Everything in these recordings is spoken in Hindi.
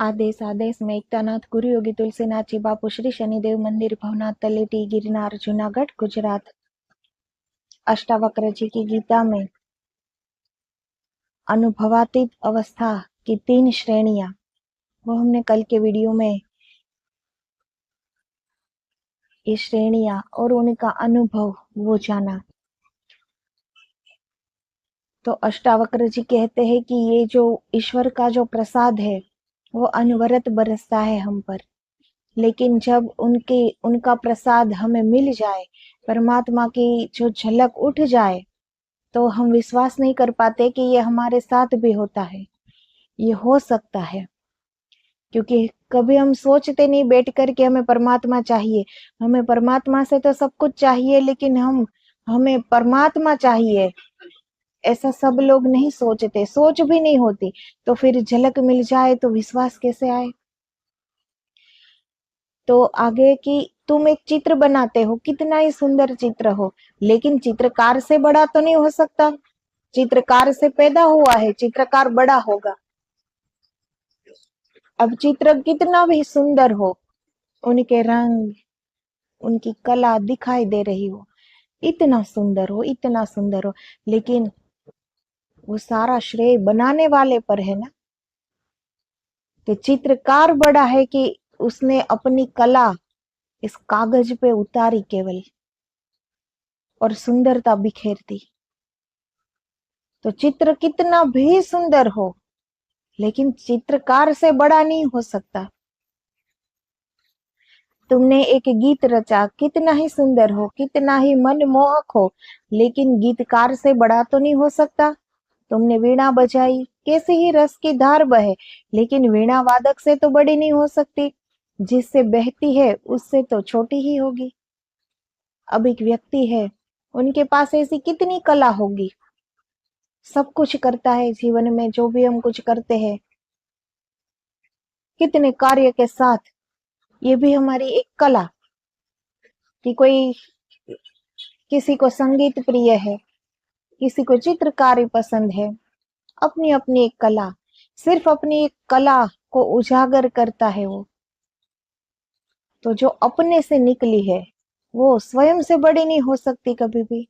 आदेश आदेश में एकतानाथ गुरु योगी तुलसीनाथ जी बापू श्री शनिदेव मंदिर भवनाथ तलेटी गिरनार जूनागढ़ गुजरात। अष्टावक्र जी की गीता में अनुभवातीत अवस्था की 3 श्रेणियां, वो हमने कल के वीडियो में ये श्रेणियां और उनका अनुभव वो जाना। तो अष्टावक्र जी कहते हैं कि ये जो ईश्वर का जो प्रसाद है वो अनवरत बरसता है हम पर, लेकिन जब उनका प्रसाद हमें मिल जाए, परमात्मा की जो झलक उठ जाए, तो हम विश्वास नहीं कर पाते कि ये हमारे साथ भी होता है, ये हो सकता है। क्योंकि कभी हम सोचते नहीं बैठ कर के हमें परमात्मा चाहिए, हमें परमात्मा से तो सब कुछ चाहिए, लेकिन हमें परमात्मा चाहिए ऐसा सब लोग नहीं सोचते, सोच भी नहीं होती। तो फिर झलक मिल जाए तो विश्वास कैसे आए। तो आगे कि तुम एक चित्र बनाते हो, कितना ही सुंदर चित्र हो, लेकिन चित्रकार से बड़ा तो नहीं हो सकता। चित्रकार से पैदा हुआ है, चित्रकार बड़ा होगा। अब चित्र कितना भी सुंदर हो, उनके रंग, उनकी कला दिखाई दे रही हो, इतना सुंदर हो, इतना सुंदर हो, लेकिन वो सारा श्रेय बनाने वाले पर है ना। तो चित्रकार बड़ा है कि उसने अपनी कला इस कागज पे उतारी केवल, और सुंदरता बिखेर दी। तो चित्र कितना भी सुंदर हो, लेकिन चित्रकार से बड़ा नहीं हो सकता। तुमने एक गीत रचा, कितना ही सुंदर हो, कितना ही मनमोहक हो, लेकिन गीतकार से बड़ा तो नहीं हो सकता। तुमने वीणा बजाई, कैसी ही रस की धार बहे, लेकिन वीणा वादक से तो बड़ी नहीं हो सकती। जिससे बहती है उससे तो छोटी ही होगी। अब एक व्यक्ति है, उनके पास ऐसी कितनी कला होगी, सब कुछ करता है जीवन में, जो भी हम कुछ करते हैं, कितने कार्य के साथ, ये भी हमारी एक कला। कि कोई किसी को संगीत प्रिय है, किसी को चित्रकारी पसंद है, अपनी अपनी एक कला, सिर्फ अपनी एक कला को उजागर करता है वो। तो जो अपने से निकली है वो स्वयं से बड़ी नहीं हो सकती कभी भी।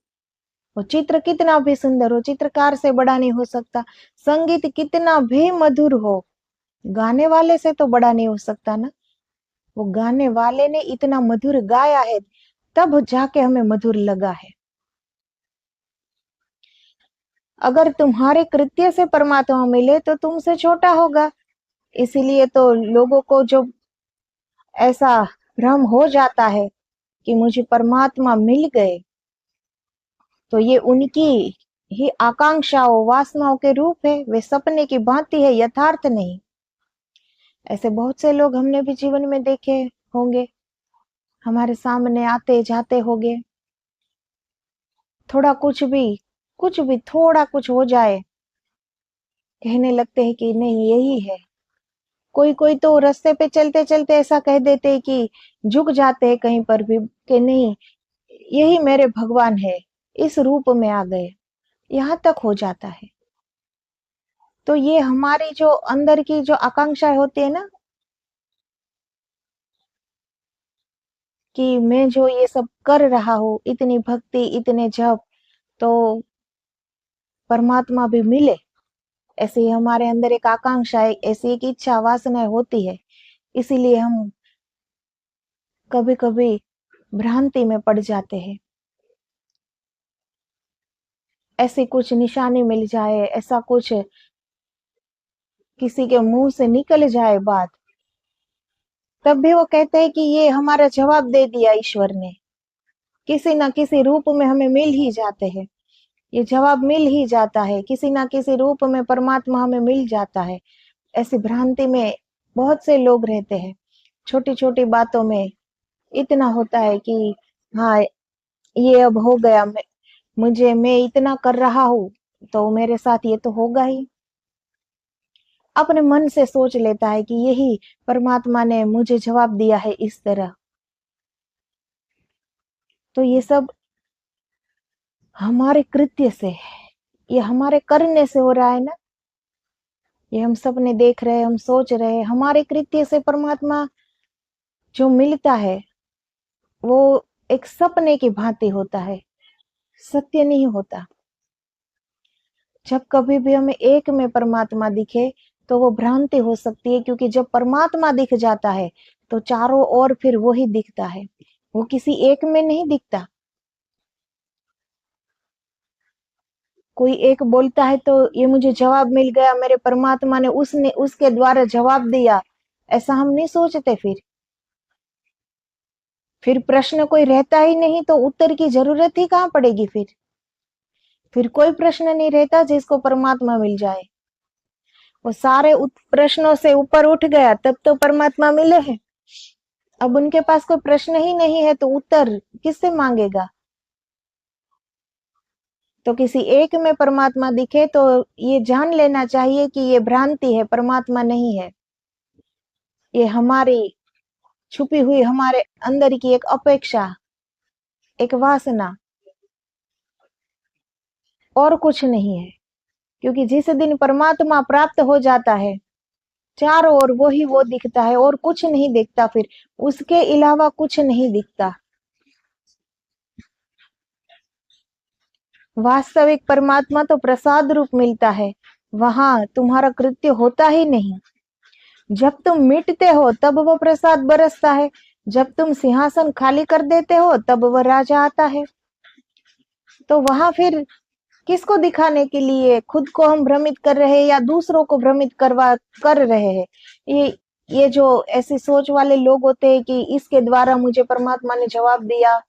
वो चित्र कितना भी सुंदर हो, चित्रकार से बड़ा नहीं हो सकता। संगीत कितना भी मधुर हो, गाने वाले से तो बड़ा नहीं हो सकता ना। वो गाने वाले ने इतना मधुर गाया है, तब जाके हमें मधुर लगा है। अगर तुम्हारे कृत्य से परमात्मा मिले तो तुमसे छोटा होगा। इसीलिए तो लोगों को जो ऐसा भ्रम हो जाता है कि मुझे परमात्मा मिल गए, तो ये उनकी ही आकांक्षाओं वासनाओं के रूप है, वे सपने की भांति है, यथार्थ नहीं। ऐसे बहुत से लोग हमने भी जीवन में देखे होंगे, हमारे सामने आते जाते होंगे। थोड़ा कुछ भी थोड़ा कुछ हो जाए, कहने लगते हैं कि नहीं यही है। कोई कोई तो रास्ते पे चलते चलते ऐसा कह देते हैं कि झुक जाते हैं कहीं पर भी, कि नहीं यही मेरे भगवान है, इस रूप में आ गए, यहाँ तक हो जाता है। तो ये हमारी जो अंदर की जो आकांक्षाएं होती है ना, कि मैं जो ये सब कर रहा हूँ, इतनी भक्ति, इतने जप, तो परमात्मा भी मिले, ऐसे ही हमारे अंदर एक आकांक्षा है, ऐसी एक इच्छा वासना होती है। इसीलिए हम कभी कभी भ्रांति में पड़ जाते हैं। ऐसी कुछ निशानी मिल जाए, ऐसा कुछ किसी के मुंह से निकल जाए बात, तब भी वो कहते हैं कि ये हमारा जवाब दे दिया ईश्वर ने, किसी ना किसी रूप में हमें मिल ही जाते हैं। ये जवाब मिल ही जाता है, किसी ना किसी रूप में परमात्मा हमें मिल जाता है। ऐसी भ्रांति में बहुत से लोग रहते हैं। छोटी छोटी बातों में इतना होता है कि हाँ ये अब हो गया, मैं इतना कर रहा हूँ तो मेरे साथ ये तो होगा ही। अपने मन से सोच लेता है कि यही परमात्मा ने मुझे जवाब दिया है इस तरह। तो ये सब हमारे कृत्य से, ये हमारे करने से हो रहा है ना। ये हम सपने देख रहे हैं, हम सोच रहे हैं, हमारे कृत्य से परमात्मा जो मिलता है वो एक सपने की भांति होता है, सत्य नहीं होता। जब कभी भी हमें एक में परमात्मा दिखे तो वो भ्रांति हो सकती है, क्योंकि जब परमात्मा दिख जाता है तो चारों ओर फिर वो ही दिखता है, वो किसी एक में नहीं दिखता। कोई एक बोलता है तो ये मुझे जवाब मिल गया, मेरे परमात्मा ने उसने उसके द्वारा जवाब दिया, ऐसा हम नहीं सोचते। फिर प्रश्न कोई रहता ही नहीं तो उत्तर की जरूरत ही कहाँ पड़ेगी। फिर कोई प्रश्न नहीं रहता जिसको परमात्मा मिल जाए। वो सारे प्रश्नों से ऊपर उठ गया तब तो परमात्मा मिले हैं। अब उनके पास कोई प्रश्न ही नहीं है तो उत्तर किससे मांगेगा। तो किसी एक में परमात्मा दिखे तो ये जान लेना चाहिए कि ये भ्रांति है, परमात्मा नहीं है। ये हमारी छुपी हुई हमारे अंदर की एक अपेक्षा, एक वासना, और कुछ नहीं है। क्योंकि जिस दिन परमात्मा प्राप्त हो जाता है चारों ओर वो ही वो दिखता है और कुछ नहीं दिखता, फिर उसके अलावा कुछ नहीं दिखता। वास्तविक परमात्मा तो प्रसाद रूप मिलता है, वहां तुम्हारा कृत्य होता ही नहीं। जब तुम मिटते हो तब वो प्रसाद बरसता है, जब तुम सिंहासन खाली कर देते हो तब वह राजा आता है। तो वहां फिर किसको दिखाने के लिए खुद को हम भ्रमित कर रहे हैं या दूसरों को भ्रमित कर रहे हैं। ये जो ऐसी सोच वाले लोग होते हैं कि इसके द्वारा मुझे परमात्मा ने जवाब दिया,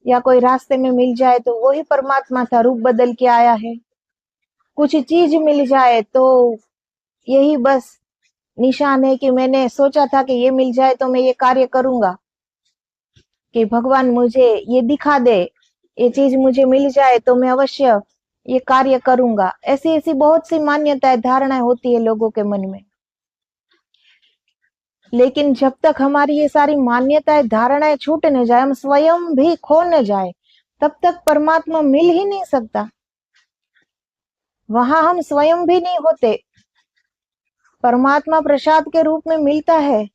या कोई रास्ते में मिल जाए तो वो ही परमात्मा था, रूप बदल के आया है। कुछ चीज मिल जाए तो यही बस निशान है कि मैंने सोचा था कि ये मिल जाए तो मैं ये कार्य करूंगा, कि भगवान मुझे ये दिखा दे, ये चीज मुझे मिल जाए तो मैं अवश्य ये कार्य करूंगा। ऐसी ऐसी बहुत सी मान्यताएं, धारणाएं होती है लोगों के मन में। लेकिन जब तक हमारी ये सारी मान्यताएं, धारणाएं छूट न जाए, हम स्वयं भी खो न जाए, तब तक परमात्मा मिल ही नहीं सकता। वहां हम स्वयं भी नहीं होते। परमात्मा प्रसाद के रूप में मिलता है,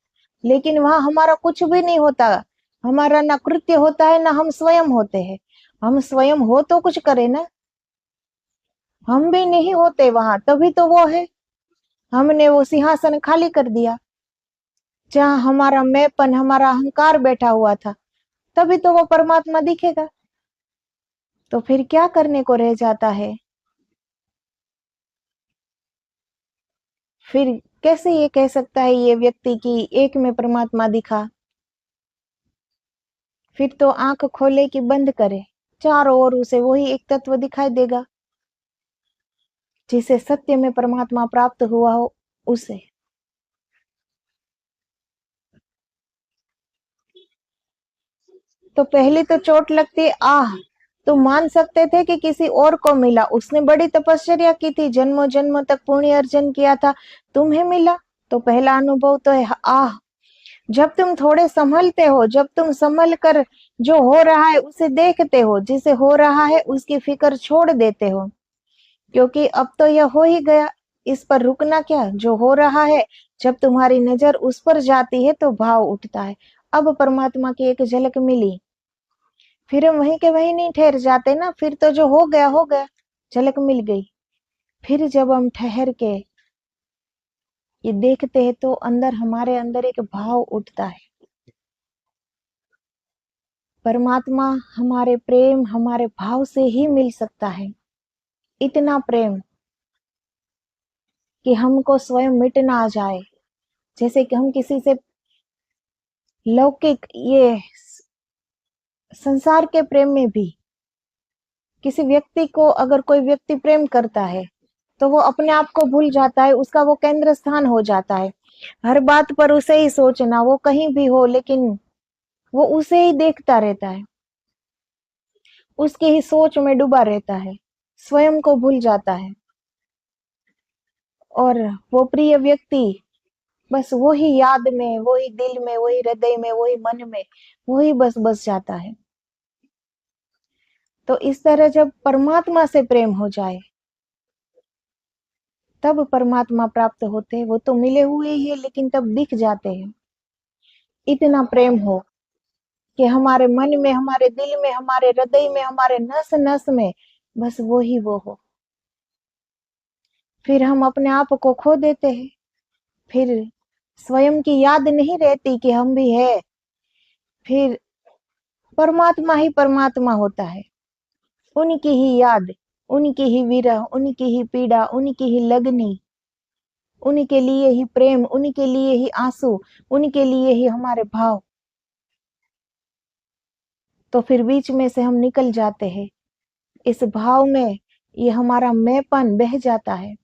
लेकिन वहां हमारा कुछ भी नहीं होता। हमारा ना कृत्य होता है, ना हम स्वयं होते हैं। हम स्वयं हो तो कुछ करे ना, हम भी नहीं होते वहां, तभी तो वो है। हमने वो सिंहासन खाली कर दिया जहां हमारा मैंपन, हमारा अहंकार बैठा हुआ था, तभी तो वो परमात्मा दिखेगा। तो फिर क्या करने को रह जाता है। फिर कैसे ये कह सकता है ये व्यक्ति कि एक में परमात्मा दिखा। फिर तो आंख खोले कि बंद करे, चारों ओर उसे वही एक तत्व दिखाई देगा जिसे सत्य में परमात्मा प्राप्त हुआ हो उसे। तो पहले तो चोट लगती, आह। तो मान सकते थे कि किसी और को मिला, उसने बड़ी तपस्या की थी, जन्मों जन्मों तक पुण्य अर्जन किया था, तुम्हें मिला। तो पहला अनुभव तो है आह। जब तुम थोड़े संभलते हो, जब तुम संभल कर जो हो रहा है उसे देखते हो, जिसे हो रहा है उसकी फिक्र छोड़ देते हो, क्योंकि अब तो यह हो ही गया, इस पर रुकना क्या। जो हो रहा है जब तुम्हारी नजर उस पर जाती है तो भाव उठता है, अब परमात्मा की एक झलक मिली। फिर हम वहीं के वहीं नहीं ठहर जाते ना, फिर तो जो हो गया हो गया, झलक मिल गई। फिर जब हम ठहर के ये देखते हैं तो अंदर, हमारे अंदर एक भाव उठता है। परमात्मा हमारे प्रेम, हमारे भाव से ही मिल सकता है। इतना प्रेम कि हमको स्वयं मिट ना जाए। जैसे कि हम किसी से लौकिक, ये संसार के प्रेम में भी किसी व्यक्ति को अगर कोई व्यक्ति प्रेम करता है तो वो अपने आप को भूल जाता है, उसका वो केंद्र स्थान हो जाता है। हर बात पर उसे ही सोचना, वो कहीं भी हो लेकिन वो उसे ही देखता रहता है, उसकी ही सोच में डूबा रहता है, स्वयं को भूल जाता है। और वो प्रिय व्यक्ति बस वही याद में, वही दिल में, वही हृदय में, वही मन में, वही बस बस जाता है। तो इस तरह जब परमात्मा से प्रेम हो जाए तब परमात्मा प्राप्त होते हैं। वो तो मिले हुए ही है लेकिन तब दिख जाते हैं। इतना प्रेम हो कि हमारे मन में, हमारे दिल में, हमारे हृदय में, हमारे नस नस में बस वो ही वो हो। फिर हम अपने आप को खो देते हैं। फिर स्वयं की याद नहीं रहती कि हम भी है। फिर परमात्मा ही परमात्मा होता है। उनकी ही याद, उनकी ही विरह, उनकी ही पीड़ा, उनकी ही लगनी, उनके लिए ही प्रेम, उनके लिए ही आंसू, उनके लिए ही हमारे भाव। तो फिर बीच में से हम निकल जाते हैं। इस भाव में ये हमारा मैंपन बह जाता है।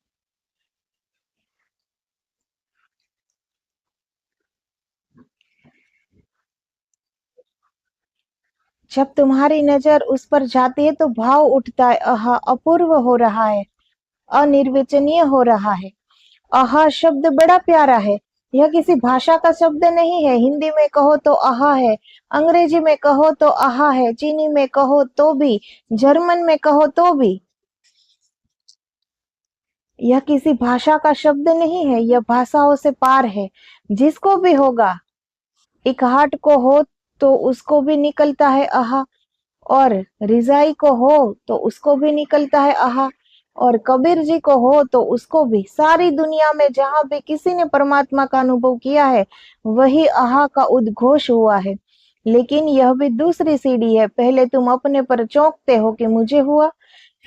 जब तुम्हारी नजर उस पर जाती है तो भाव उठता है, आहा अपूर्व हो रहा है, अनिर्वचनीय हो रहा है। आहा शब्द बड़ा प्यारा है। यह किसी भाषा का शब्द नहीं है। हिंदी में कहो तो आहा है, अंग्रेजी में कहो तो आहा है, चीनी में कहो तो भी, जर्मन में कहो तो भी। यह किसी भाषा का शब्द नहीं है, यह भाषाओं से पार है। जिसको भी होगा, एक हार्ट को हो तो उसको भी निकलता है आहा, और रिजाई को हो तो उसको भी निकलता है आहा, और कबीर जी को हो तो उसको भी। सारी दुनिया में जहां भी किसी ने परमात्मा का अनुभव किया है वही आहा का उद्घोष हुआ है। लेकिन यह भी दूसरी सीढ़ी है। पहले तुम अपने पर चौंकते हो कि मुझे हुआ,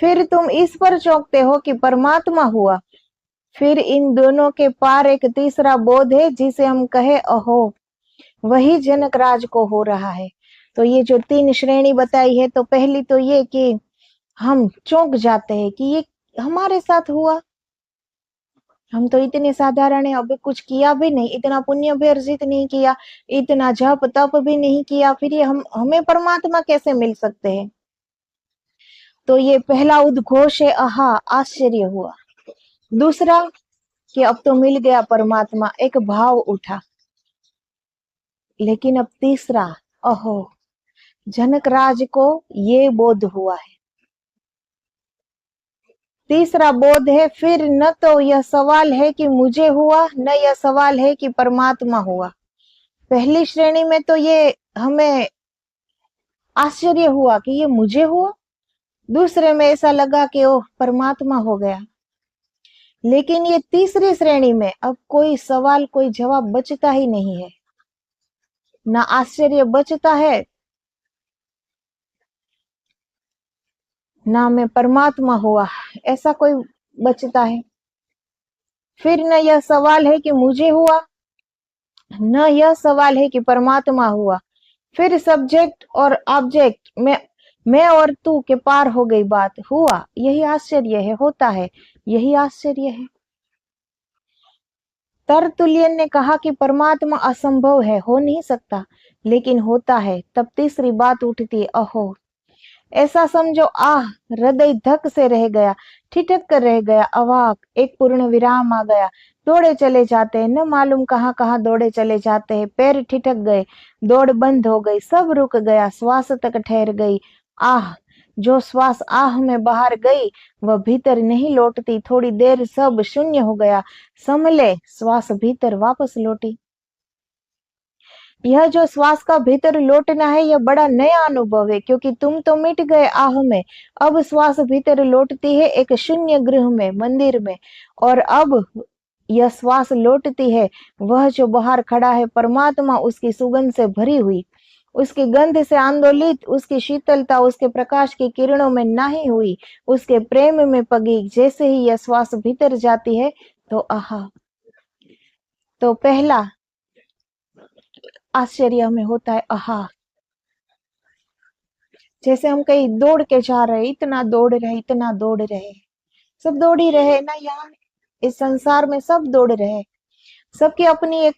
फिर तुम इस पर चौंकते हो कि परमात्मा हुआ। फिर इन दोनों के पार एक तीसरा बोध है जिसे हम कहे अहो, वही जनक राज को हो रहा है। तो ये जो 3 श्रेणी बताई है, तो पहली तो ये कि हम चौंक जाते हैं कि ये हमारे साथ हुआ। हम तो इतने साधारण है, अभी कुछ किया भी नहीं, इतना पुण्य भी अर्जित नहीं किया, इतना जप तप भी नहीं किया, फिर ये हम हमें परमात्मा कैसे मिल सकते हैं। तो ये पहला उद्घोष है, आहा आश्चर्य हुआ। दूसरा कि अब तो मिल गया परमात्मा, एक भाव उठा। लेकिन अब तीसरा, अहो जनक राज को ये बोध हुआ है। तीसरा बोध है, फिर न तो यह सवाल है कि मुझे हुआ, न यह सवाल है कि परमात्मा हुआ। पहली श्रेणी में तो ये हमें आश्चर्य हुआ कि ये मुझे हुआ। दूसरे में ऐसा लगा कि ओह परमात्मा हो गया। लेकिन ये तीसरी श्रेणी में अब कोई सवाल, कोई जवाब बचता ही नहीं है। ना आश्चर्य बचता है, ना मैं परमात्मा हुआ ऐसा कोई बचता है। फिर न यह सवाल है कि मुझे हुआ, न यह सवाल है कि परमात्मा हुआ। फिर सब्जेक्ट और ऑब्जेक्ट में मैं और तू के पार हो गई बात। हुआ, यही आश्चर्य है, होता है, यही आश्चर्य है। तरतुल्यन ने कहा कि परमात्मा असंभव है, हो नहीं सकता, लेकिन होता है। तब तीसरी बात उठती है, अहो ऐसा समझो, आह हृदय धक से रह गया, ठिठक कर रह गया, अवाक, एक पूर्ण विराम आ गया। दौड़े चले जाते हैं, न मालूम कहाँ कहाँ दौड़े चले जाते हैं। पैर ठिठक गए, दौड़ बंद हो गई, सब रुक गया, श्वास तक ठहर गई। आह जो श्वास आह में बाहर गई वह भीतर नहीं लौटती। थोड़ी देर सब शून्य हो गया, संभले श्वास भीतर वापस लौटी। यह जो श्वास का भीतर लौटना है, यह बड़ा नया अनुभव है, क्योंकि तुम तो मिट गए आह में। अब श्वास भीतर लौटती है एक शून्य गृह में, मंदिर में। और अब यह श्वास लौटती है, वह जो बाहर खड़ा है परमात्मा, उसकी सुगंध से भरी हुई, उसकी गंध से आंदोलित, उसकी शीतलता उसके प्रकाश की किरणों में नाही हुई, उसके प्रेम में पगी। जैसे ही यह श्वास भीतर जाती है तो आहा। तो पहला आश्चर्य में होता है आहा। जैसे हम कहीं दौड़ के जा रहे, इतना दौड़ रहे, इतना दौड़ रहे, सब दौड़ ही रहे ना, यहाँ इस संसार में सब दौड़ रहे। सबकी अपनी एक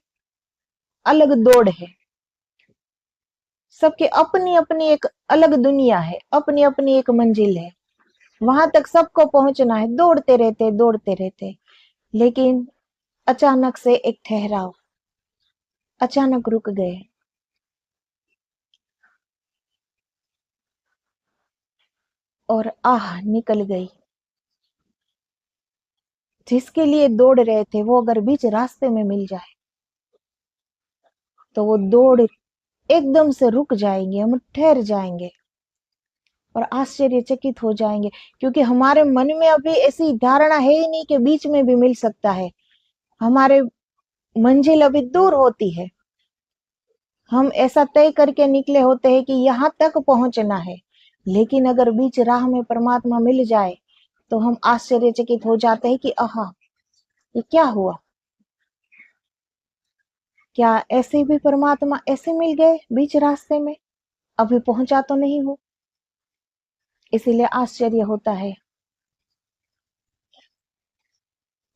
अलग दौड़ है, सबकी अपनी अपनी एक अलग दुनिया है, अपनी अपनी एक मंजिल है। वहां तक सबको पहुंचना है, दौड़ते रहते दौड़ते रहते। लेकिन अचानक से एक ठहराव, अचानक रुक गए, और आह निकल गई। जिसके लिए दौड़ रहे थे वो अगर बीच रास्ते में मिल जाए तो वो दौड़ एकदम से रुक जाएंगे, हम ठहर जाएंगे और आश्चर्यचकित हो जाएंगे, क्योंकि हमारे मन में अभी ऐसी धारणा है ही नहीं कि बीच में भी मिल सकता है। हमारे मंजिल अभी दूर होती है, हम ऐसा तय करके निकले होते हैं कि यहाँ तक पहुंचना है, लेकिन अगर बीच राह में परमात्मा मिल जाए तो हम आश्चर्यचकित हो जाते हैं कि आहा, ये क्या हुआ, क्या ऐसे भी परमात्मा ऐसे मिल गए बीच रास्ते में, अभी पहुंचा तो नहीं हो, इसीलिए आश्चर्य होता है।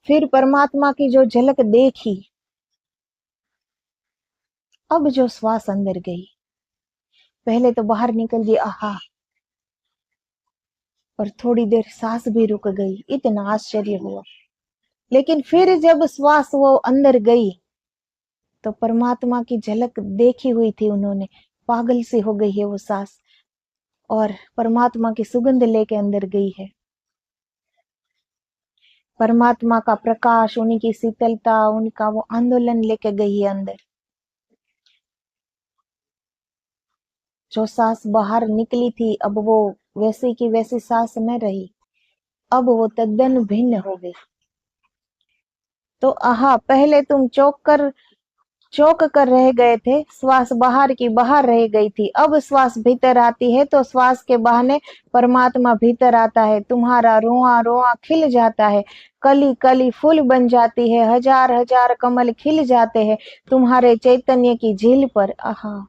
फिर परमात्मा की जो झलक देखी, अब जो श्वास अंदर गई, पहले तो बाहर निकल गई आहा, और थोड़ी देर सांस भी रुक गई, इतना आश्चर्य हुआ। लेकिन फिर जब श्वास वो अंदर गई तो परमात्मा की झलक देखी हुई थी उन्होंने, पागल सी हो गई है वो सांस, और परमात्मा की सुगंध लेके अंदर गई है। परमात्मा का प्रकाश, उनकी शीतलता, उनका वो आंदोलन लेके गई है अंदर। जो सांस बाहर निकली थी अब वो वैसी की वैसी सांस न रही, अब वो तद्दन भिन्न हो गई। तो आहा, पहले तुम चौक कर रह गए थे, श्वास बाहर की बाहर रह गई थी, अब श्वास भीतर आती है तो श्वास के बहाने परमात्मा भीतर आता है, तुम्हारा रोआ रोआ खिल जाता है, कली कली फूल बन जाती है, हजार हजार कमल खिल जाते हैं तुम्हारे चैतन्य की झील पर। आहा,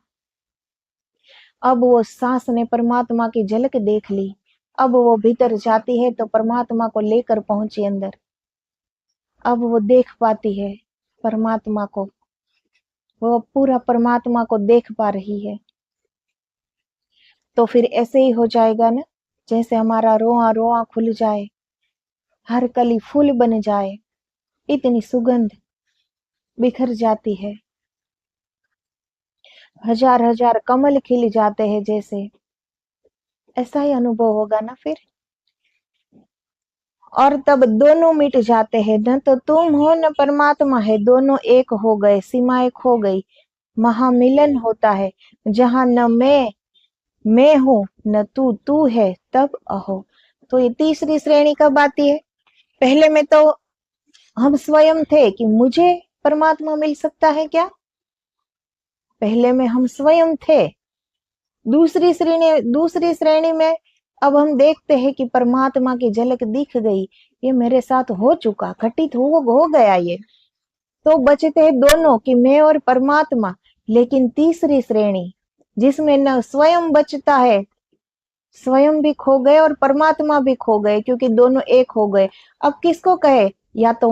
अब वो सांस ने परमात्मा की झलक देख ली, अब वो भीतर जाती है तो परमात्मा को लेकर पहुंची अंदर, अब वो देख पाती है परमात्मा को, वो पूरा परमात्मा को देख पा रही है। तो फिर ऐसे ही हो जाएगा ना, जैसे हमारा रोआ रोआ खुल जाए, हर कली फूल बन जाए, इतनी सुगंध बिखर जाती है, हजार हजार कमल खिल जाते हैं जैसे, ऐसा ही अनुभव होगा ना फिर। और तब दोनों मिट जाते हैं, न तो तुम हो न परमात्मा है, दोनों एक हो गए, सीमाएं खो गई, महामिलन होता है, जहां न मैं हूं न तू है, तब अहो। तो ये तीसरी श्रेणी कब आती है? पहले में तो हम स्वयं थे कि मुझे परमात्मा मिल सकता है क्या, पहले में हम स्वयं थे। दूसरी श्रेणी में अब हम देखते हैं कि परमात्मा की झलक दिख गई, ये मेरे साथ हो चुका, घटित हो गया ये। तो बचते हैं दोनों कि मैं और परमात्मा। लेकिन तीसरी श्रेणी जिसमें न स्वयं बचता है, स्वयं भी खो गए और परमात्मा भी खो गए, क्योंकि दोनों एक हो गए। अब किसको कहे, या तो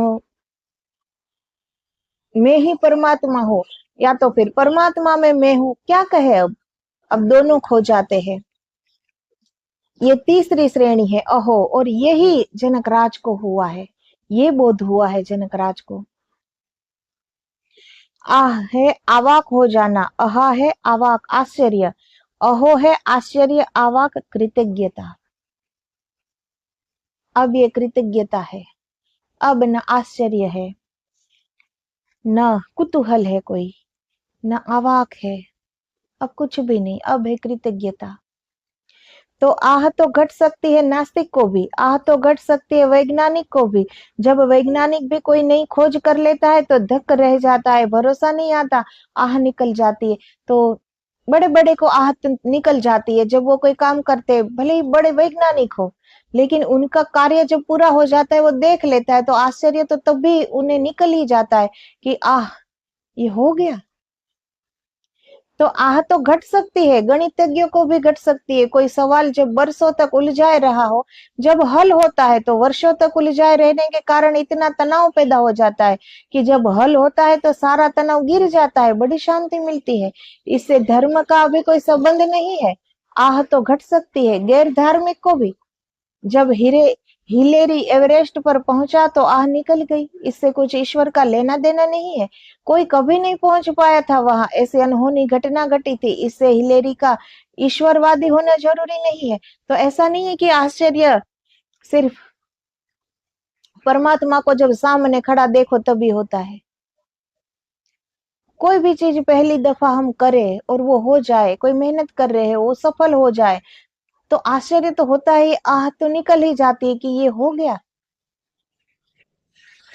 मैं ही परमात्मा हूँ या तो फिर परमात्मा में मैं हूँ, क्या कहे अब दोनों खो जाते हैं। ये तीसरी श्रेणी है अहो, और यही जनक राज को हुआ है, ये बोध हुआ है जनक राज को। आह है आवाक हो जाना, अहा है आवाक आश्चर्य, अहो है आश्चर्य, आवाक कृतज्ञता। अब ये कृतज्ञता है, अब न आश्चर्य है, न कुतूहल है कोई, न आवाक है, अब कुछ भी नहीं, अब है कृतज्ञता। तो आह तो घट सकती है नास्तिक को भी, आह तो घट सकती है वैज्ञानिक को भी। जब वैज्ञानिक भी कोई नई खोज कर लेता है तो धक रह जाता है, भरोसा नहीं आता, आह निकल जाती है। तो बड़े बड़े को आह निकल जाती है जब वो कोई काम करते, भले ही बड़े वैज्ञानिक हो, लेकिन उनका कार्य जब पूरा हो जाता है, वो देख लेता है, तो आश्चर्य तो तब भी उन्हें निकल ही जाता है कि आह, ये हो गया। तो आह तो घट सकती है, गणितज्ञों को भी घट सकती है। कोई सवाल जब बरसों तक उलझाए रहा हो, जब हल होता है तो वर्षों तक उलझाए रहने के कारण इतना तनाव पैदा हो जाता है कि जब हल होता है तो सारा तनाव गिर जाता है, बड़ी शांति मिलती है। इससे धर्म का अभी कोई संबंध नहीं है। आह तो घट सकती है गैर धार्मिक को भी। जब हिलेरी एवरेस्ट पर पहुंचा तो आह निकल गई, इससे कुछ ईश्वर का लेना देना नहीं है। कोई कभी नहीं पहुंच पाया था वहां, ऐसी अनहोनी घटना घटी थी, इससे हिलेरी का ईश्वरवादी होना जरूरी नहीं है। तो ऐसा नहीं है कि आश्चर्य सिर्फ परमात्मा को जब सामने खड़ा देखो तभी होता है। कोई भी चीज पहली दफा हम करें और वो हो जाए, कोई मेहनत कर रहे हैं वो सफल हो जाए, तो आश्चर्य तो होता है, आह तो निकल ही जाती है कि ये हो गया।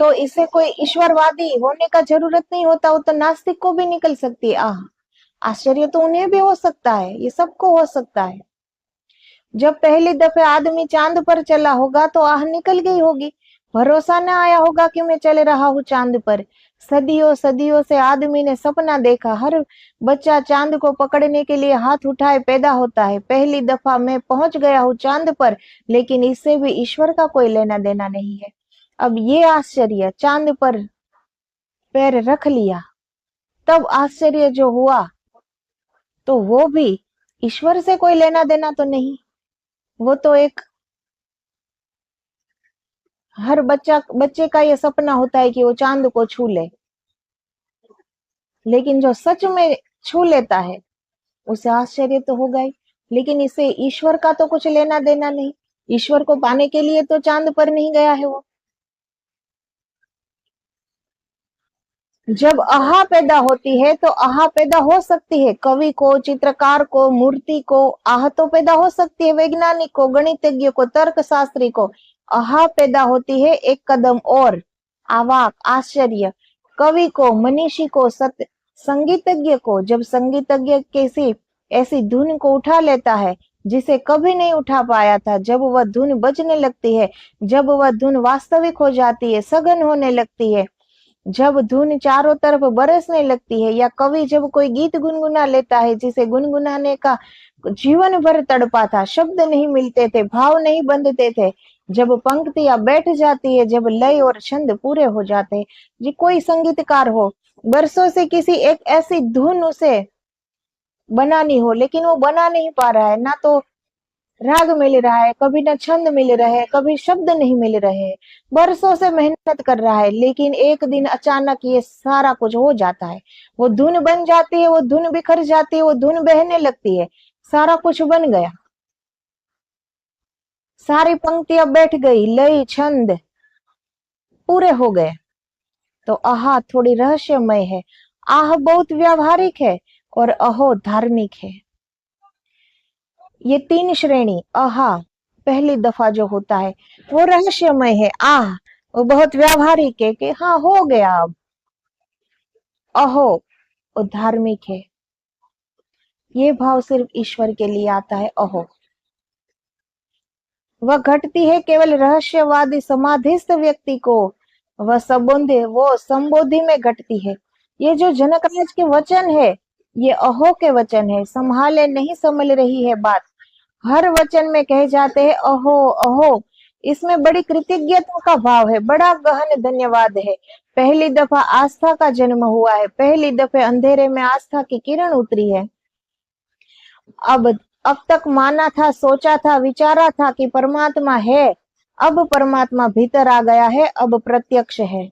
तो इससे कोई ईश्वरवादी होने का जरूरत नहीं होता, वो तो नास्तिक को भी निकल सकती है आह। आश्चर्य तो उन्हें भी हो सकता है, ये सबको हो सकता है। जब पहली दफे आदमी चांद पर चला होगा तो आह निकल गई होगी, भरोसा न आया होगा कि मैं चल रहा हूँ चांद पर। सदियों सदियों से आदमी ने सपना देखा, हर बच्चा चांद को पकड़ने के लिए हाथ उठाए पैदा होता है। पहली दफा मैं पहुंच गया हूँ चांद पर, लेकिन इससे भी ईश्वर का कोई लेना देना नहीं है। अब ये आश्चर्य, चांद पर पैर रख लिया, तब आश्चर्य जो हुआ, तो वो भी ईश्वर से कोई लेना देना तो नहीं। वो तो एक हर बच्चे का ये सपना होता है कि वो चांद को छू ले, लेकिन जो सच में छू लेता है उसे आश्चर्य तो होगा ही। लेकिन इसे ईश्वर का तो कुछ लेना देना नहीं, ईश्वर को पाने के लिए तो चांद पर नहीं गया है वो। जब आहा पैदा होती है तो आहा पैदा हो सकती है, कवि को, चित्रकार को, मूर्ति को आह तो पैदा हो सकती है, वैज्ञानिक को, गणितज्ञ को, तर्कशास्त्री को आहा पैदा होती है एक कदम और, अवाक, आश्चर्य। कवि को, मनीषी को, सत्य, संगीतज्ञ को, जब संगीतज्ञ किसी ऐसी धुन को उठा लेता है जिसे कभी नहीं उठा पाया था, जब वह धुन बजने लगती है, जब वह धुन वास्तविक हो जाती है, सघन होने लगती है, जब धुन चारों तरफ बरसने लगती है, या कवि जब कोई गीत गुनगुना लेता है जिसे गुनगुनाने का जीवन भर तड़पा था, शब्द नहीं मिलते थे, भाव नहीं बंधते थे, जब पंक्तियां बैठ जाती है, जब लय और छंद पूरे हो जाते हैं, जी कोई संगीतकार हो, बरसों से किसी एक ऐसी धुन उसे बनानी हो, लेकिन वो बना नहीं पा रहा है, ना तो राग मिल रहा है, कभी ना छंद मिल रहे हैं, कभी शब्द नहीं मिल रहे हैं, बरसों से मेहनत कर रहा है, लेकिन एक दिन अचानक ये सारा कुछ हो जाता है, वो धुन बन जाती है, वो धुन बिखर जाती है, वो धुन बहने लगती है, सारा कुछ बन गया, सारी पंक्तियां बैठ गई, लय छंद पूरे हो गए। तो आहा थोड़ी रहस्यमय है, आह बहुत व्यावहारिक है, और अहो धार्मिक है। ये तीन श्रेणी, आहा पहली दफा जो होता है वो रहस्यमय है, आह वो बहुत व्यावहारिक है कि हाँ हो गया, अब अहो वो धार्मिक है। ये भाव सिर्फ ईश्वर के लिए आता है, अहो। वह घटती है केवल रहस्यवादी समाधिस्थ व्यक्ति को, वो संबोधि में घटती है। ये जो जनकराज के वचन है, ये अहो के वचन है, संभाले नहीं संभल रही है बात, हर वचन में कहे जाते हैं अहो अहो। इसमें बड़ी कृतज्ञता का भाव है, बड़ा गहन धन्यवाद है। पहली दफा आस्था का जन्म हुआ है, पहली दफे अंधेरे में आस्था की किरण उतरी है। अब तक माना था, सोचा था, विचारा था कि परमात्मा है, अब परमात्मा भीतर आ गया है, अब प्रत्यक्ष है।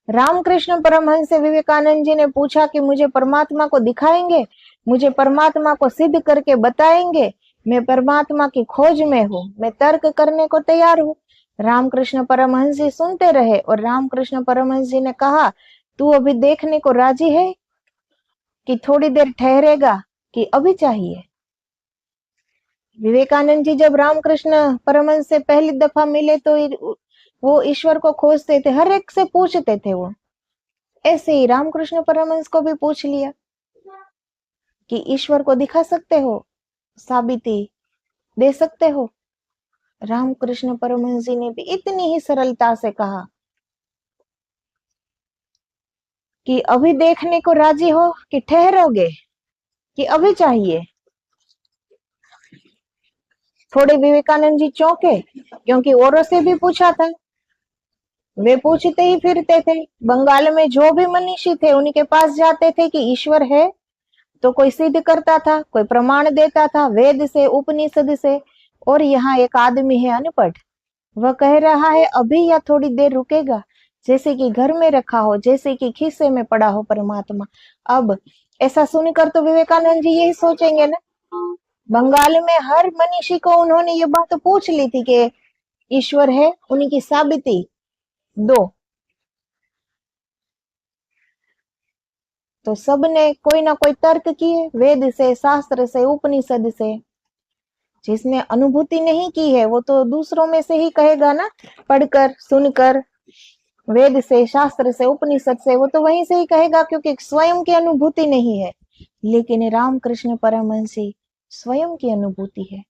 रामकृष्ण परमहंस से विवेकानंद जी ने पूछा कि मुझे परमात्मा को दिखाएंगे, मुझे परमात्मा को सिद्ध करके बताएंगे, मैं परमात्मा की खोज में हूँ, मैं तर्क करने को तैयार हूँ। रामकृष्ण परमहंस जी सुनते रहे, और रामकृष्ण परमहंस जी ने कहा, तू अभी देखने को राजी है कि थोड़ी देर ठहरेगा, कि अभी चाहिए? विवेकानंद जी जब रामकृष्ण परमहंस से पहली दफा मिले तो वो ईश्वर को खोजते थे, हर एक से पूछते थे वो। ऐसे ही रामकृष्ण परमहंस को भी पूछ लिया कि ईश्वर को दिखा सकते हो, साबिती दे सकते हो? रामकृष्ण परमहंस जी ने भी इतनी ही सरलता से कहा कि अभी देखने को राजी हो कि ठहरोगे, कि अभी चाहिए? थोड़े विवेकानंद जी चौंके, क्योंकि औरों से भी पूछा था, वे पूछते ही फिरते थे। बंगाल में जो भी मनीषी थे उनके पास जाते थे कि ईश्वर है, तो कोई सिद्ध करता था, कोई प्रमाण देता था, वेद से, उपनिषद से। और यहाँ एक आदमी है अनपढ़, वह कह रहा है अभी या थोड़ी देर रुकेगा, जैसे कि घर में रखा हो, जैसे कि खिस्से में पड़ा हो परमात्मा। अब ऐसा सुनकर तो विवेकानंद जी यही सोचेंगे ना, बंगाल में हर मनीषी को उन्होंने ये बात पूछ ली थी कि ईश्वर है, उनकी साबिती दो। तो सबने कोई ना कोई तर्क किए, वेद से, शास्त्र से, उपनिषद से। जिसने अनुभूति नहीं की है वो तो दूसरों में से ही कहेगा ना, पढ़कर, सुनकर, वेद से, शास्त्र से, उपनिषद से, वो तो वहीं से ही कहेगा, क्योंकि स्वयं की अनुभूति नहीं है। लेकिन रामकृष्ण परमहंस जी स्वयं की अनुभूति है।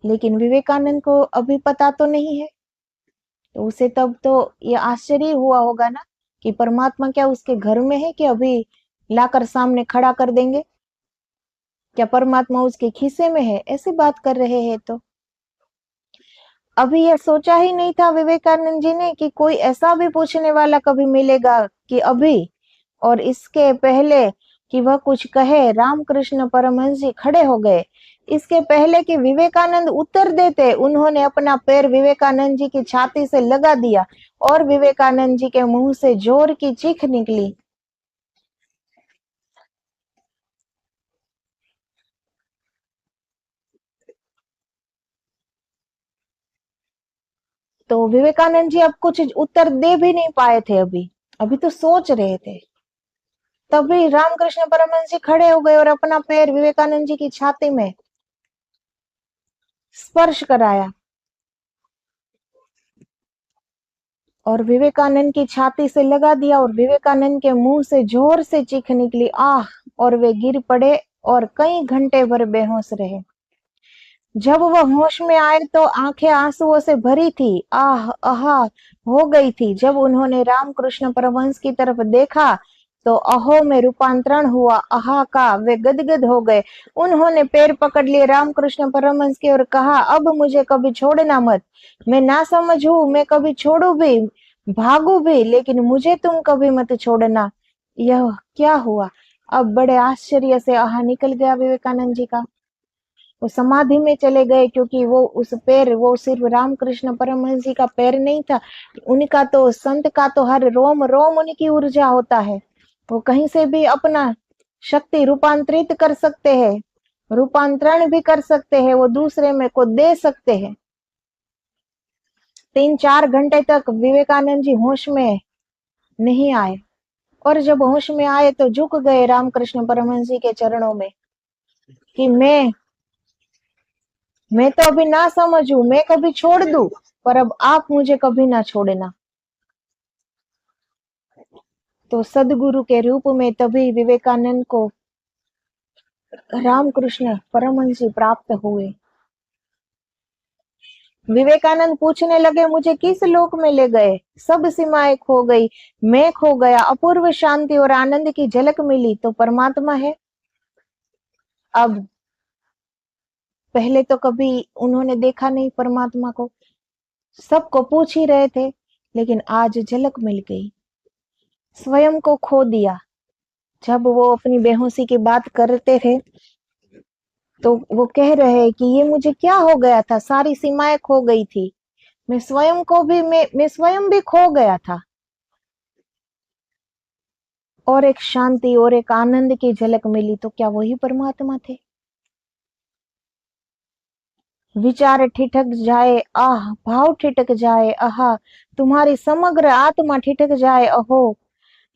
लेकिन विवेकानंद को अभी पता तो नहीं है, तो उसे तब तो ये आश्चर्य हुआ होगा ना कि परमात्मा क्या उसके घर में है कि अभी लाकर सामने खड़ा कर देंगे, क्या परमात्मा उसके खीसे में है, ऐसी बात कर रहे हैं। तो अभी यह सोचा ही नहीं था विवेकानंद जी ने कि कोई ऐसा भी पूछने वाला कभी मिलेगा कि अभी, और इसके पहले कि वह कुछ कहे, रामकृष्ण परमहंस जी खड़े हो गए। इसके पहले कि विवेकानंद उत्तर देते, उन्होंने अपना पैर विवेकानंद जी की छाती से लगा दिया और विवेकानंद जी के मुंह से जोर की चीख निकली। तो विवेकानंद जी अब कुछ उत्तर दे भी नहीं पाए थे, अभी अभी तो सोच रहे थे। तभी रामकृष्ण परमहंस जी खड़े हो गए और अपना पैर विवेकानंद जी की छाती में स्पर्श कराया और विवेकानंद की छाती से लगा दिया, और विवेकानंद के मुंह से जोर से चीख निकली, आह, और वे गिर पड़े और कई घंटे भर बेहोश रहे। जब वह होश में आए तो आंखें आंसुओं से भरी थी, आह आहा हो गई थी। जब उन्होंने रामकृष्ण परमहंस की तरफ देखा तो अहो में रूपांतरण हुआ, आहा का वे गदगद हो गए। उन्होंने पैर पकड़ लिए रामकृष्ण परमहंस के और कहा, अब मुझे कभी छोड़ना मत, मैं ना समझ हूं, मैं कभी छोड़ू भी, भागू भी, लेकिन मुझे तुम कभी मत छोड़ना। यह क्या हुआ? अब बड़े आश्चर्य से आहा निकल गया विवेकानंद जी का। वो समाधि में चले गए, क्योंकि वो उस पैर, वो सिर्फ रामकृष्ण परमहंस जी का पैर नहीं था, उनका तो, संत का तो हर रोम रोम उनकी ऊर्जा होता है। वो कहीं से भी अपना शक्ति रूपांतरित कर सकते हैं, रूपांतरण भी कर सकते हैं, वो दूसरे में को दे सकते हैं। 3-4 घंटे तक विवेकानंद जी होश में नहीं आए, और जब होश में आए तो झुक गए रामकृष्ण परमहंस जी के चरणों में कि मैं तो अभी ना समझू, मैं कभी छोड़ दूं, पर अब आप मुझे कभी ना छोड़ना। तो सदगुरु के रूप में तभी विवेकानंद को रामकृष्ण परमहंस जी प्राप्त हुए। विवेकानंद पूछने लगे, मुझे किस लोक में ले गए? सब सीमाएं खो गई, मैं खो गया, अपूर्व शांति और आनंद की झलक मिली, तो परमात्मा है। अब पहले तो कभी उन्होंने देखा नहीं परमात्मा को, सबको पूछ ही रहे थे, लेकिन आज झलक मिल गई। स्वयं को खो दिया। जब वो अपनी बेहोशी की बात करते थे तो वो कह रहे कि ये मुझे क्या हो गया था, सारी सीमाएं खो गई थी, मैं स्वयं को भी, मैं स्वयं भी खो गया था। और एक शांति और एक आनंद की झलक मिली, तो क्या वही परमात्मा थे? विचार ठिठक जाए, आह, भाव ठिठक जाए, आहा, तुम्हारी समग्र आत्मा ठिठक जाए, अहो।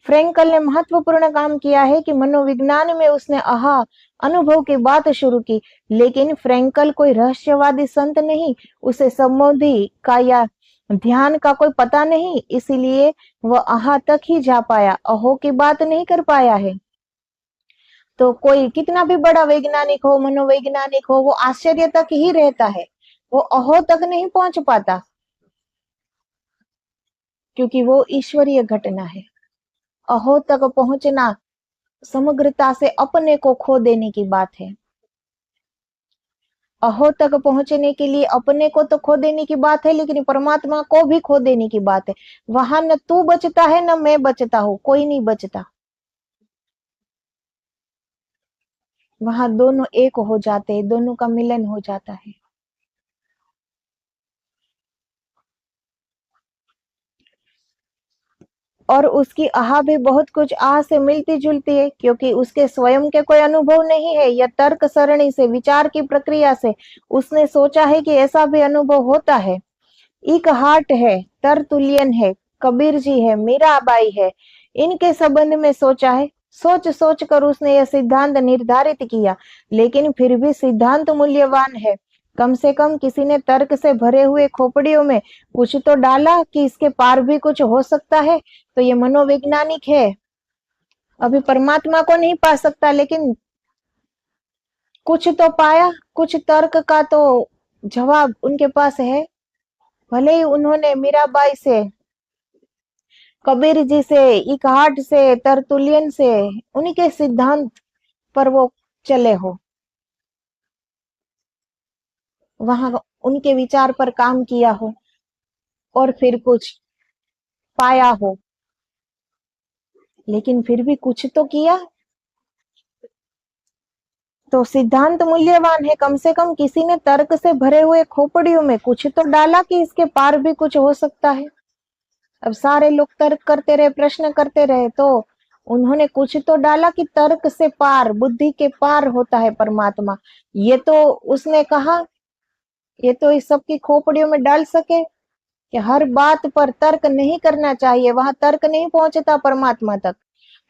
फ्रेंकल ने महत्वपूर्ण काम किया है कि मनोविज्ञान में उसने आहा अनुभव की बात शुरू की, लेकिन फ्रेंकल कोई रहस्यवादी संत नहीं, उसे समाधि का या ध्यान का कोई पता नहीं, इसीलिए वह आहा तक ही जा पाया, अहो की बात नहीं कर पाया है। तो कोई कितना भी बड़ा वैज्ञानिक हो, मनोवैज्ञानिक हो, वो आश्चर्य तक ही रहता है, वो अहो तक नहीं पहुंच पाता, क्योंकि वो ईश्वरीय घटना है। अहो तक पहुंचना समग्रता से अपने को खो देने की बात है। अहो तक पहुंचने के लिए अपने को तो खो देने की बात है, लेकिन परमात्मा को भी खो देने की बात है। वहां न तू बचता है न मैं बचता हूं, कोई नहीं बचता। वहां दोनों एक हो जाते हैं, दोनों का मिलन हो जाता है। और उसकी आह भी बहुत कुछ आह से मिलती जुलती है, क्योंकि उसके स्वयं के कोई अनुभव नहीं है, या तर्क सरणी से, विचार की प्रक्रिया से उसने सोचा है कि ऐसा भी अनुभव होता है, एक हाट है, तरतुलियन है, कबीर जी है, मीराबाई है, इनके संबंध में सोचा है। सोच सोच कर उसने यह सिद्धांत निर्धारित किया, लेकिन फिर भी सिद्धांत मूल्यवान है। कम से कम किसी ने तर्क से भरे हुए खोपड़ियों में कुछ तो डाला कि इसके पार भी कुछ हो सकता है। तो ये मनोवैज्ञानिक है। अभी परमात्मा को नहीं पा सकता, लेकिन कुछ तो पाया, कुछ तर्क का तो जवाब उनके पास है। भले ही उन्होंने मीराबाई से, कबीर जी से, इकहाट से, तरतुलियन से, उन्हीं के सिद्धांत पर वो चले हो, वहां उनके विचार पर काम किया हो और फिर कुछ पाया हो, लेकिन फिर भी कुछ तो किया। तो सिद्धांत मूल्यवान है। कम से कम किसी ने तर्क से भरे हुए खोपड़ियों में कुछ तो डाला कि इसके पार भी कुछ हो सकता है। अब सारे लोग तर्क करते रहे, प्रश्न करते रहे, तो उन्होंने कुछ तो डाला कि तर्क से पार, बुद्धि के पार होता है परमात्मा। ये तो उसने कहा, ये तो इस सब की खोपड़ियों में डाल सके कि हर बात पर तर्क नहीं करना चाहिए। वहां तर्क नहीं पहुंचता परमात्मा तक,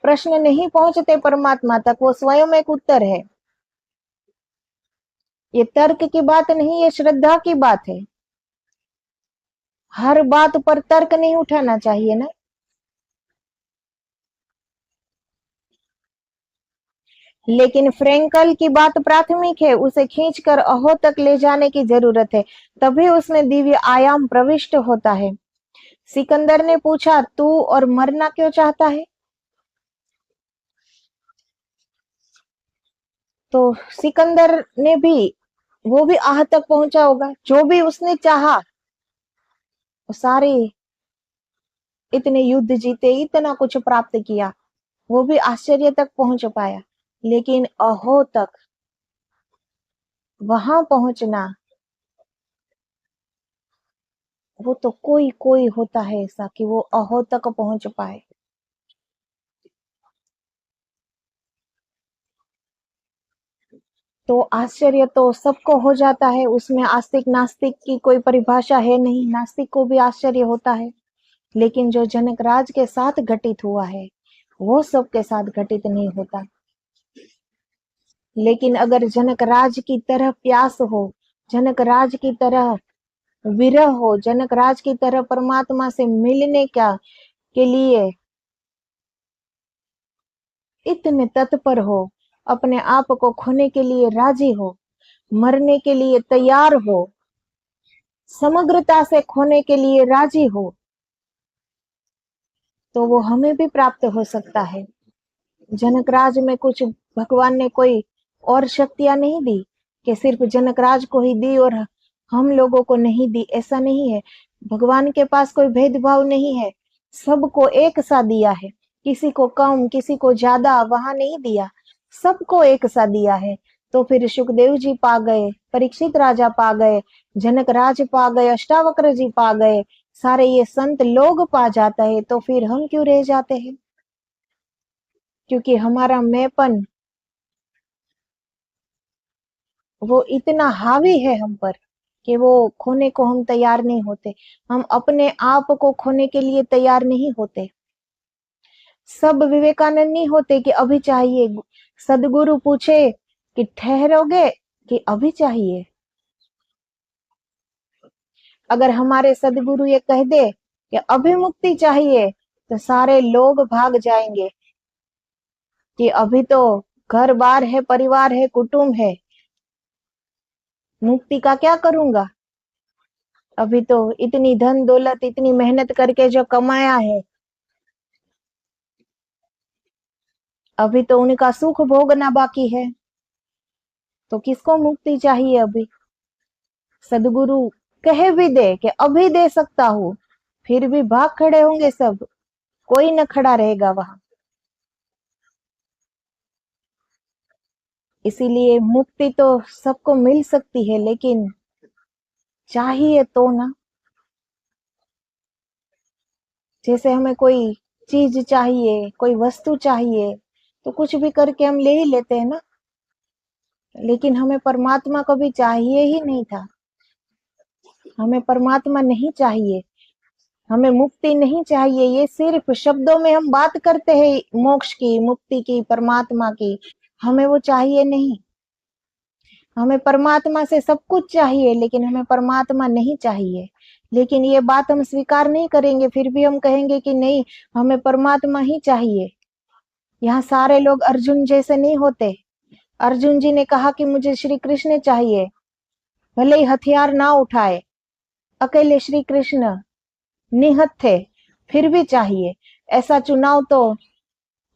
प्रश्न नहीं पहुंचते परमात्मा तक, वो स्वयं एक उत्तर है। ये तर्क की बात नहीं, ये श्रद्धा की बात है। हर बात पर तर्क नहीं उठाना चाहिए ना। लेकिन फ्रेंकल की बात प्राथमिक है, उसे खींचकर अहो तक ले जाने की जरूरत है, तभी उसमें दिव्य आयाम प्रविष्ट होता है। सिकंदर ने पूछा, तू और मरना क्यों चाहता है? तो सिकंदर ने भी, वो भी आह तक पहुंचा होगा। जो भी उसने चाहा, सारे, इतने युद्ध जीते, इतना कुछ प्राप्त किया, वो भी आश्चर्य तक पहुंच पाया, लेकिन अहो तक, वहां पहुंचना, वो तो कोई कोई होता है ऐसा कि वो अहो तक पहुंच पाए। तो आश्चर्य तो सबको हो जाता है, उसमें आस्तिक नास्तिक की कोई परिभाषा है नहीं, नास्तिक को भी आश्चर्य होता है। लेकिन जो जनक राज के साथ घटित हुआ है, वो सबके साथ घटित नहीं होता। लेकिन अगर जनक राज की तरह प्यास हो, जनक राज की तरह विरह हो, जनक राज की तरह परमात्मा से मिलने का के लिए इतने तत्पर हो, अपने आप को खोने के लिए राजी हो, मरने के लिए तैयार हो, समग्रता से खोने के लिए राजी हो, तो वो हमें भी प्राप्त हो सकता है। जनकराज में कुछ भगवान ने कोई और शक्तियां नहीं दी कि सिर्फ जनकराज को ही दी और हम लोगों को नहीं दी, ऐसा नहीं है। भगवान के पास कोई भेदभाव नहीं है, सबको एक सा दिया है। किसी को कम, किसी को ज्यादा वहां नहीं दिया, सबको एक सा दिया है। तो फिर सुखदेव जी पा गए, परीक्षित राजा पा गए, जनक राज पा गए, अष्टावक्र जी पा गए, सारे ये संत लोग पा जाता है, तो फिर हम क्यों रह जाते हैं? क्योंकि हमारा मैंपन वो इतना हावी है हम पर कि वो खोने को हम तैयार नहीं होते। हम अपने आप को खोने के लिए तैयार नहीं होते। सब विवेकानंद नहीं होते कि अभी चाहिए। सदगुरु पूछे कि ठहरोगे कि अभी चाहिए? अगर हमारे सदगुरु ये कह दे कि अभी मुक्ति चाहिए, तो सारे लोग भाग जाएंगे कि अभी तो घर बार है, परिवार है, कुटुंब है, मुक्ति का क्या करूंगा? अभी तो इतनी धन दौलत, इतनी मेहनत करके जो कमाया है, अभी तो उनका सुख भोगना बाकी है, तो किसको मुक्ति चाहिए अभी? सदगुरु कह भी दे कि अभी दे सकता हूँ, फिर भी भाग खड़े होंगे सब, कोई न खड़ा रहेगा वहां। इसीलिए मुक्ति तो सबको मिल सकती है, लेकिन चाहिए तो ना। जैसे हमें कोई चीज चाहिए, कोई वस्तु चाहिए, तो कुछ भी करके हम ले ही लेते हैं ना। लेकिन हमें परमात्मा कभी चाहिए ही नहीं था। हमें परमात्मा नहीं चाहिए, हमें मुक्ति नहीं चाहिए। ये सिर्फ शब्दों में हम बात करते हैं मोक्ष की, मुक्ति की, परमात्मा की, हमें वो चाहिए नहीं। हमें परमात्मा से सब कुछ चाहिए, लेकिन हमें परमात्मा नहीं चाहिए। लेकिन ये बात हम स्वीकार नहीं करेंगे, फिर भी हम कहेंगे कि नहीं, हमें परमात्मा ही चाहिए। यहाँ सारे लोग अर्जुन जैसे नहीं होते। अर्जुन जी ने कहा कि मुझे श्री कृष्ण चाहिए, भले ही हथियार ना उठाए, अकेले श्री कृष्ण निहत थे, फिर भी चाहिए। ऐसा चुनाव तो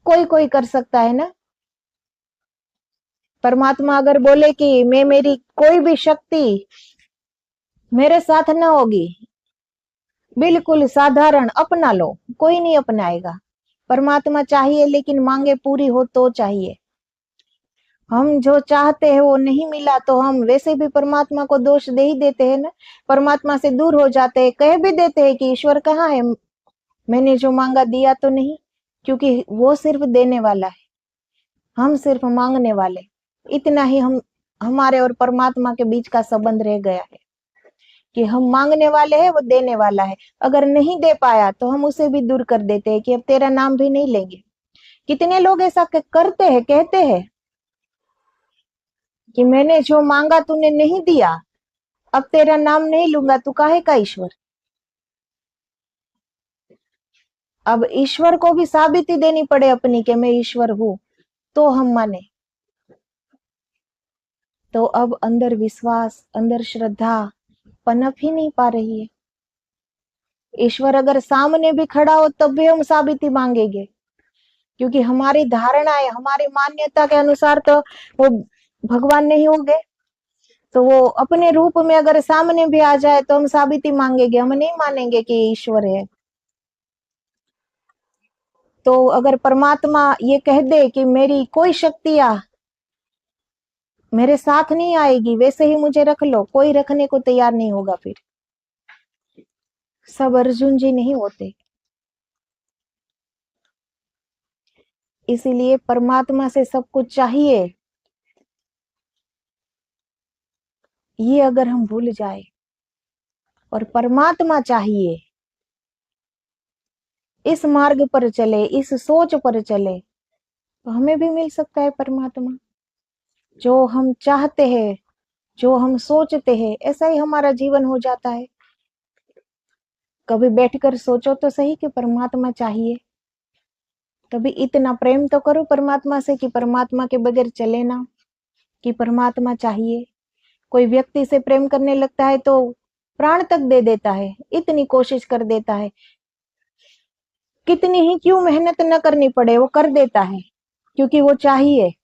कोई कोई कर सकता है ना। परमात्मा अगर बोले कि मैं, मेरी कोई भी शक्ति मेरे साथ न होगी, बिल्कुल साधारण अपना लो, कोई नहीं अपनाएगा। परमात्मा चाहिए, लेकिन मांगे पूरी हो तो चाहिए। हम जो चाहते हैं वो नहीं मिला तो हम वैसे भी परमात्मा को दोष दे ही देते हैं ना। परमात्मा से दूर हो जाते हैं, कह भी देते हैं कि ईश्वर कहाँ है, मैंने जो मांगा दिया तो नहीं, क्योंकि वो सिर्फ देने वाला है, हम सिर्फ मांगने वाले। इतना ही हम, हमारे और परमात्मा के बीच का संबंध रह गया है कि हम मांगने वाले हैं, वो देने वाला है। अगर नहीं दे पाया तो हम उसे भी दूर कर देते हैं कि अब तेरा नाम भी नहीं लेंगे। कितने लोग ऐसा करते हैं, कहते हैं कि मैंने जो मांगा तूने नहीं दिया, अब तेरा नाम नहीं लूंगा, तू काहे का ईश्वर। अब ईश्वर को भी साबिती देनी पड़े अपनी कि मैं ईश्वर हूं, तो हम माने। तो अब अंदर विश्वास, अंदर श्रद्धा पनप ही नहीं पा रही है। ईश्वर अगर सामने भी खड़ा हो तब भी हम साबिती मांगेंगे, क्योंकि हमारी धारणाएं, हमारी मान्यता के अनुसार तो वो भगवान नहीं होंगे। तो वो अपने रूप में अगर सामने भी आ जाए तो हम साबिती मांगेंगे, हम नहीं मानेंगे कि ईश्वर है। तो अगर परमात्मा ये कह दे कि मेरी कोई शक्तियां मेरे साथ नहीं आएगी, वैसे ही मुझे रख लो, कोई रखने को तैयार नहीं होगा। फिर सब अर्जुन जी नहीं होते। इसीलिए परमात्मा से सब कुछ चाहिए, ये अगर हम भूल जाए और परमात्मा चाहिए, इस मार्ग पर चले, इस सोच पर चले, तो हमें भी मिल सकता है परमात्मा। जो हम चाहते हैं, जो हम सोचते हैं, ऐसा ही हमारा जीवन हो जाता है। कभी बैठकर सोचो तो सही कि परमात्मा चाहिए, कभी इतना प्रेम तो करो परमात्मा से कि परमात्मा के बगैर चले ना, कि परमात्मा चाहिए। कोई व्यक्ति से प्रेम करने लगता है तो प्राण तक दे देता है, इतनी कोशिश कर देता है, कितनी ही क्यों मेहनत न करनी पड़े वो कर देता है, क्योंकि वो चाहिए।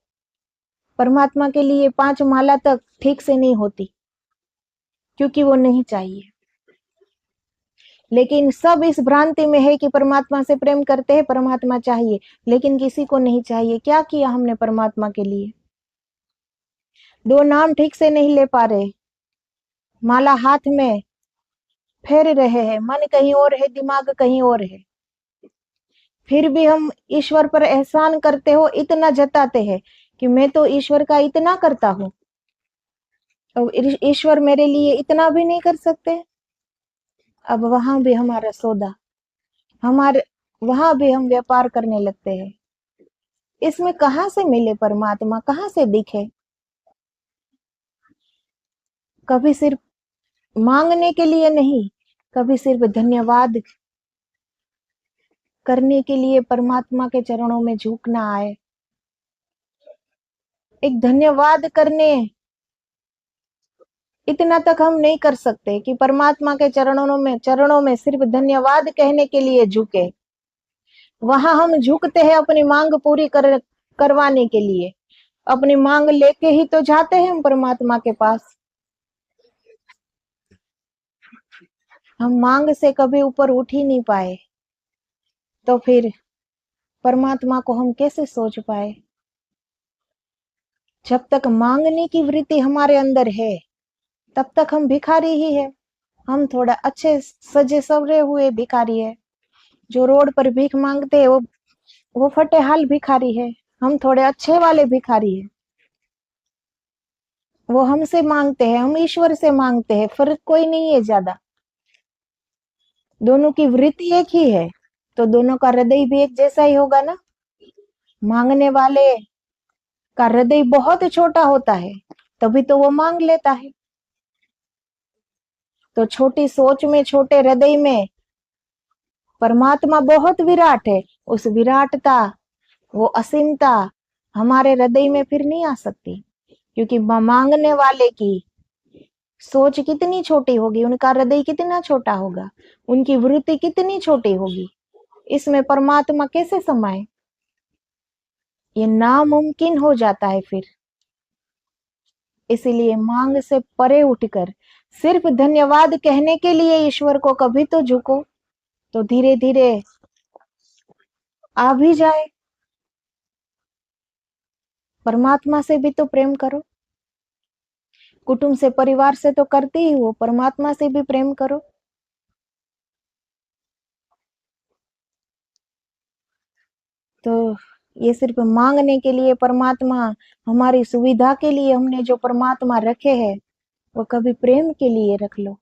परमात्मा के लिए 5 माला तक ठीक से नहीं होती, क्योंकि वो नहीं चाहिए। लेकिन सब इस भ्रांति में है कि परमात्मा से प्रेम करते हैं, परमात्मा चाहिए, लेकिन किसी को नहीं चाहिए। क्या किया हमने परमात्मा के लिए? 2 नाम ठीक से नहीं ले पा रहे, माला हाथ में फेर रहे हैं, मन कहीं और है, दिमाग कहीं और है। फिर भी हम ईश्वर पर एहसान करते हो इतना जताते हैं कि मैं तो ईश्वर का इतना करता हूँ, और ईश्वर मेरे लिए इतना भी नहीं कर सकते। अब वहां भी हमारा सौदा, हमारे वहां भी हम व्यापार करने लगते हैं। इसमें कहाँ से मिले परमात्मा, कहाँ से दिखे? कभी सिर्फ मांगने के लिए नहीं, कभी सिर्फ धन्यवाद करने के लिए परमात्मा के चरणों में झुकना आए। एक धन्यवाद करने, इतना तक हम नहीं कर सकते कि परमात्मा के चरणों में सिर्फ धन्यवाद कहने के लिए झुके। वहां हम झुकते हैं अपनी मांग पूरी करवाने के लिए। अपनी मांग लेके ही तो जाते हैं हम परमात्मा के पास। हम मांग से कभी ऊपर उठ ही नहीं पाए, तो फिर परमात्मा को हम कैसे सोच पाए? जब तक मांगने की वृत्ति हमारे अंदर है, तब तक हम भिखारी ही है। हम थोड़ा अच्छे सजे सवरे हुए भिखारी है। जो रोड पर भीख मांगते हैं वो फटे हाल भिखारी है। हम थोड़े अच्छे वाले भिखारी है। वो हमसे मांगते हैं, हम ईश्वर से मांगते हैं, फर्क कोई नहीं है ज्यादा। दोनों की वृत्ति एक ही है, तो दोनों का हृदय भी एक जैसा ही होगा ना। मांगने वाले का हृदय बहुत छोटा होता है, तभी तो वो मांग लेता है। तो छोटी सोच में, छोटे हृदय में परमात्मा बहुत विराट है। उस विराटता, वो असीमता हमारे हृदय में फिर नहीं आ सकती, क्योंकि मांगने वाले की सोच कितनी छोटी होगी, उनका हृदय कितना छोटा होगा, उनकी वृत्ति कितनी छोटी होगी, इसमें परमात्मा कैसे समाये? ये नामुमकिन हो जाता है फिर। इसीलिए मांग से परे उठकर सिर्फ धन्यवाद कहने के लिए ईश्वर को कभी तो झुको, तो धीरे धीरे आ भी जाए। परमात्मा से भी तो प्रेम करो। कुटुंब से, परिवार से तो करते ही हो, परमात्मा से भी प्रेम करो। तो ये सिर्फ मांगने के लिए परमात्मा, हमारी सुविधा के लिए हमने जो परमात्मा रखे हैं, वो कभी प्रेम के लिए रख लो।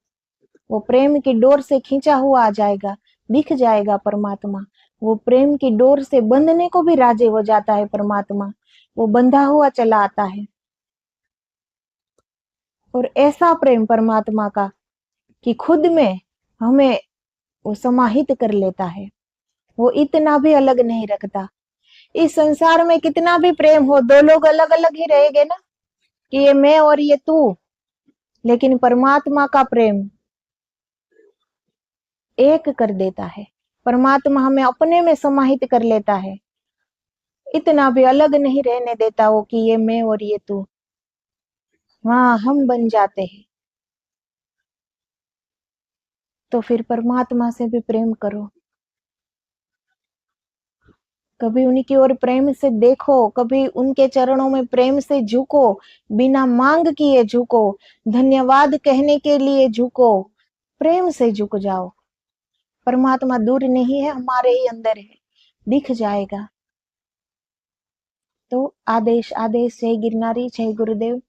वो प्रेम की डोर से खींचा हुआ आ जाएगा, दिख जाएगा परमात्मा। वो प्रेम की डोर से बंधने को भी राजी हो जाता है परमात्मा, वो बंधा हुआ चला आता है। और ऐसा प्रेम परमात्मा का कि खुद में हमें वो समाहित कर लेता है। वो इतना भी अलग नहीं रखता। इस संसार में कितना भी प्रेम हो, दो लोग अलग अलग ही रहेंगे ना, कि ये मैं और ये तू। लेकिन परमात्मा का प्रेम एक कर देता है। परमात्मा हमें अपने में समाहित कर लेता है, इतना भी अलग नहीं रहने देता वो कि ये मैं और ये तू। वहां हम बन जाते हैं। तो फिर परमात्मा से भी प्रेम करो, कभी उनकी ओर प्रेम से देखो, कभी उनके चरणों में प्रेम से झुको, बिना मांग किए झुको, धन्यवाद कहने के लिए झुको, प्रेम से झुक जाओ। परमात्मा दूर नहीं है, हमारे ही अंदर है, दिख जाएगा। तो आदेश आदेश, जय गिरनारी, जय गुरुदेव।